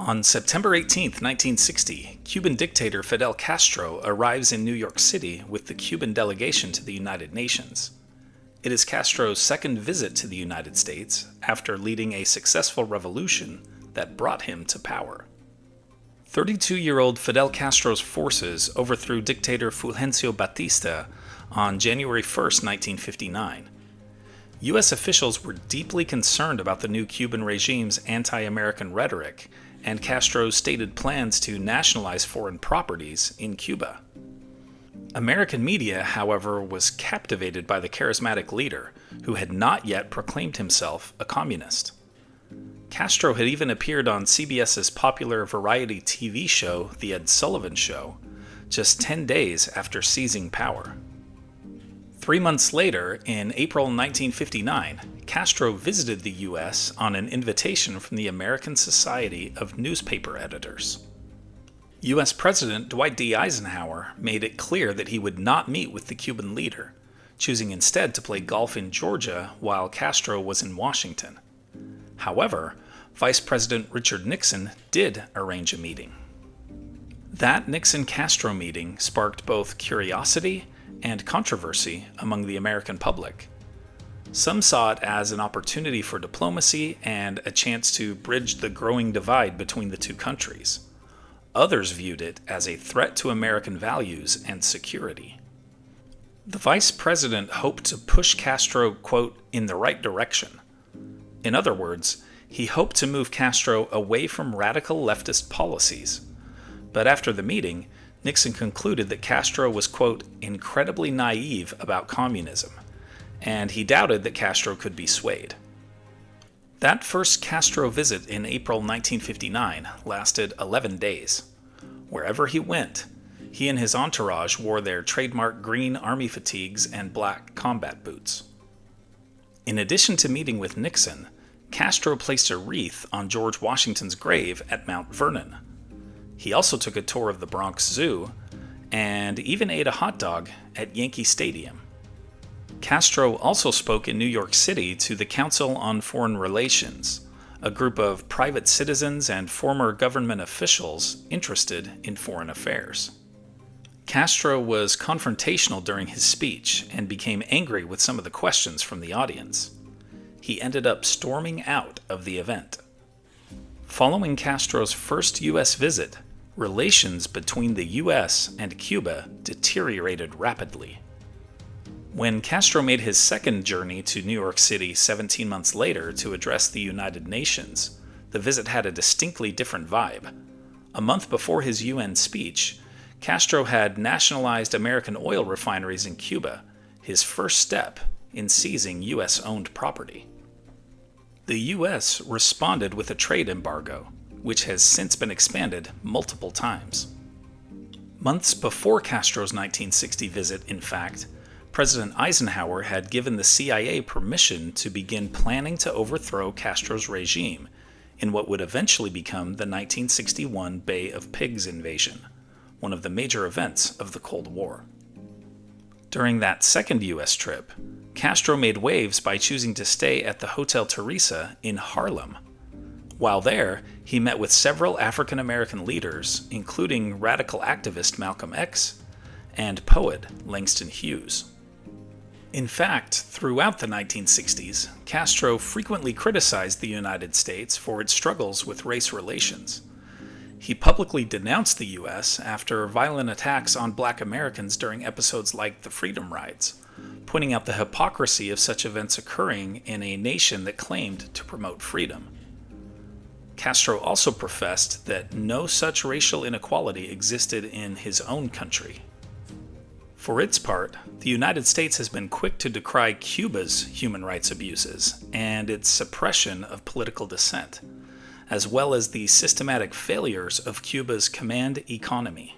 On September 18, 1960, Cuban dictator Fidel Castro arrives in New York City with the Cuban delegation to the United Nations. It is Castro's second visit to the United States after leading a successful revolution that brought him to power. 32-year-old Fidel Castro's forces overthrew dictator Fulgencio Batista on January 1, 1959. U.S. officials were deeply concerned about the new Cuban regime's anti-American rhetoric and Castro's stated plans to nationalize foreign properties in Cuba. American media, however, was captivated by the charismatic leader, who had not yet proclaimed himself a communist. Castro had even appeared on CBS's popular variety TV show, The Ed Sullivan Show, just 10 days after seizing power. 3 months later, in April 1959, Castro visited the U.S. on an invitation from the American Society of Newspaper Editors. U.S. President Dwight D. Eisenhower made it clear that he would not meet with the Cuban leader, choosing instead to play golf in Georgia while Castro was in Washington. However, Vice President Richard Nixon did arrange a meeting. That Nixon-Castro meeting sparked both curiosity and controversy among the American public. Some saw it as an opportunity for diplomacy and a chance to bridge the growing divide between the two countries. Others viewed it as a threat to American values and security. The vice president hoped to push Castro, quote, in the right direction. In other words, he hoped to move Castro away from radical leftist policies. But after the meeting, Nixon concluded that Castro was, quote, incredibly naive about communism, and he doubted that Castro could be swayed. That first Castro visit in April 1959 lasted 11 days. Wherever he went, he and his entourage wore their trademark green army fatigues and black combat boots. In addition to meeting with Nixon, Castro placed a wreath on George Washington's grave at Mount Vernon. He also took a tour of the Bronx Zoo and even ate a hot dog at Yankee Stadium. Castro also spoke in New York City to the Council on Foreign Relations, a group of private citizens and former government officials interested in foreign affairs. Castro was confrontational during his speech and became angry with some of the questions from the audience. He ended up storming out of the event. Following Castro's first U.S. visit, relations between the U.S. and Cuba deteriorated rapidly. When Castro made his second journey to New York City 17 months later to address the United Nations, the visit had a distinctly different vibe. A month before his UN speech, Castro had nationalized American oil refineries in Cuba, his first step in seizing U.S.-owned property. The U.S. responded with a trade embargo, which has since been expanded multiple times. Months before Castro's 1960 visit, in fact, President Eisenhower had given the CIA permission to begin planning to overthrow Castro's regime in what would eventually become the 1961 Bay of Pigs invasion, one of the major events of the Cold War. During that second U.S. trip, Castro made waves by choosing to stay at the Hotel Theresa in Harlem. While there, he met with several African American leaders, including radical activist Malcolm X and poet Langston Hughes. In fact, throughout the 1960s, Castro frequently criticized the United States for its struggles with race relations. He publicly denounced the U.S. after violent attacks on Black Americans during episodes like the Freedom Rides, pointing out the hypocrisy of such events occurring in a nation that claimed to promote freedom. Castro also professed that no such racial inequality existed in his own country. For its part, the United States has been quick to decry Cuba's human rights abuses and its suppression of political dissent, as well as the systematic failures of Cuba's command economy.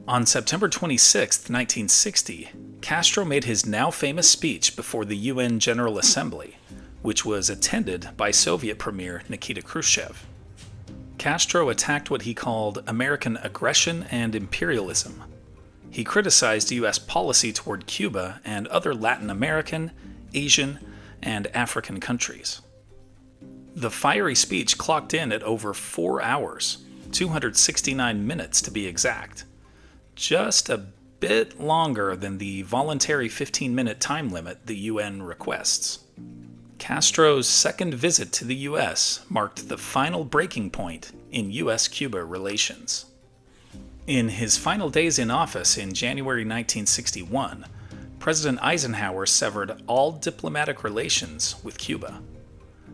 On September 26, 1960, Castro made his now famous speech before the UN General Assembly, which was attended by Soviet Premier Nikita Khrushchev. Castro attacked what he called American aggression and imperialism. He criticized U.S. policy toward Cuba and other Latin American, Asian, and African countries. The fiery speech clocked in at over 4 hours, 269 minutes to be exact. Just a bit longer than the voluntary 15-minute time limit the UN requests. Castro's second visit to the U.S. marked the final breaking point in U.S. Cuba relations. In his final days in office in January 1961, President Eisenhower severed all diplomatic relations with Cuba.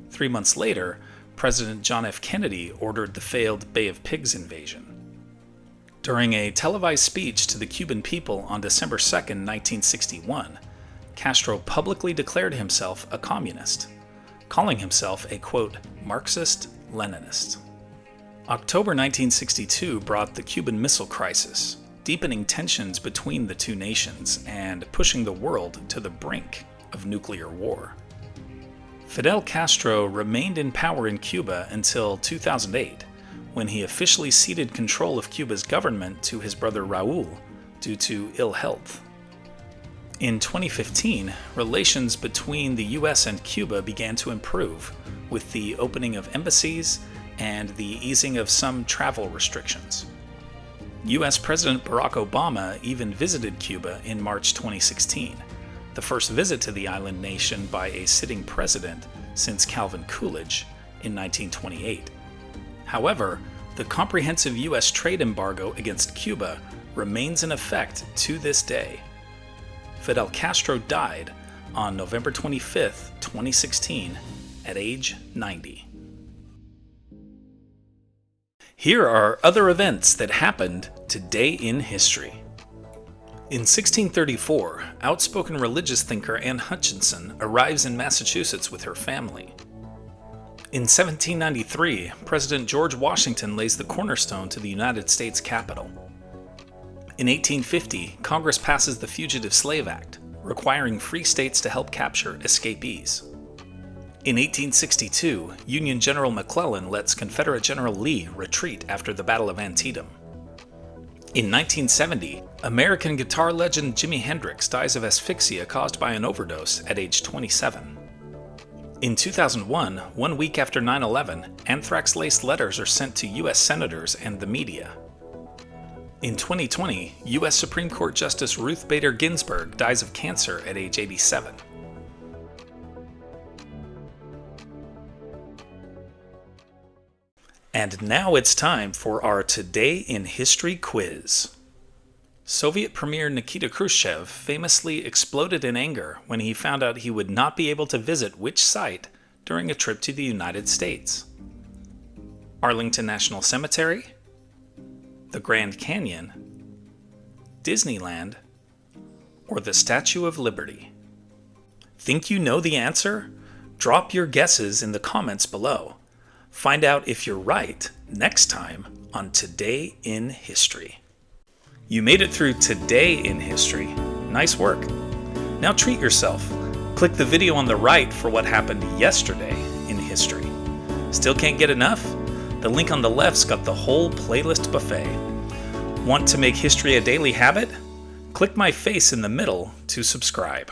3 months later, President John F. Kennedy ordered the failed Bay of Pigs invasion. During a televised speech to the Cuban people on December 2, 1961, Castro publicly declared himself a communist, calling himself a, quote, Marxist-Leninist. October 1962 brought the Cuban Missile Crisis, deepening tensions between the two nations and pushing the world to the brink of nuclear war. Fidel Castro remained in power in Cuba until 2008, when he officially ceded control of Cuba's government to his brother Raúl due to ill health. In 2015, relations between the U.S. and Cuba began to improve, with the opening of embassies and the easing of some travel restrictions. U.S. President Barack Obama even visited Cuba in March 2016, the first visit to the island nation by a sitting president since Calvin Coolidge in 1928. However, the comprehensive U.S. trade embargo against Cuba remains in effect to this day. Fidel Castro died on November 25, 2016, at age 90. Here are other events that happened today in history. In 1634, outspoken religious thinker Anne Hutchinson arrives in Massachusetts with her family. In 1793, President George Washington lays the cornerstone to the United States Capitol. In 1850, Congress passes the Fugitive Slave Act, requiring free states to help capture escapees. In 1862, Union General McClellan lets Confederate General Lee retreat after the Battle of Antietam. In 1970, American guitar legend Jimi Hendrix dies of asphyxia caused by an overdose at age 27. In 2001, 1 week after 9/11, anthrax-laced letters are sent to U.S. senators and the media. In 2020, U.S. Supreme Court Justice Ruth Bader Ginsburg dies of cancer at age 87. And now it's time for our Today in History quiz. Soviet Premier Nikita Khrushchev famously exploded in anger when he found out he would not be able to visit which site during a trip to the United States? Arlington National Cemetery, the Grand Canyon, Disneyland, or the Statue of Liberty? Think you know the answer? Drop your guesses in the comments below. Find out if you're right next time on Today in History. You made it through Today in History. Nice work. Now treat yourself. Click the video on the right for what happened yesterday in history. Still can't get enough? The link on the left's got the whole playlist buffet. Want to make history a daily habit? Click my face in the middle to subscribe.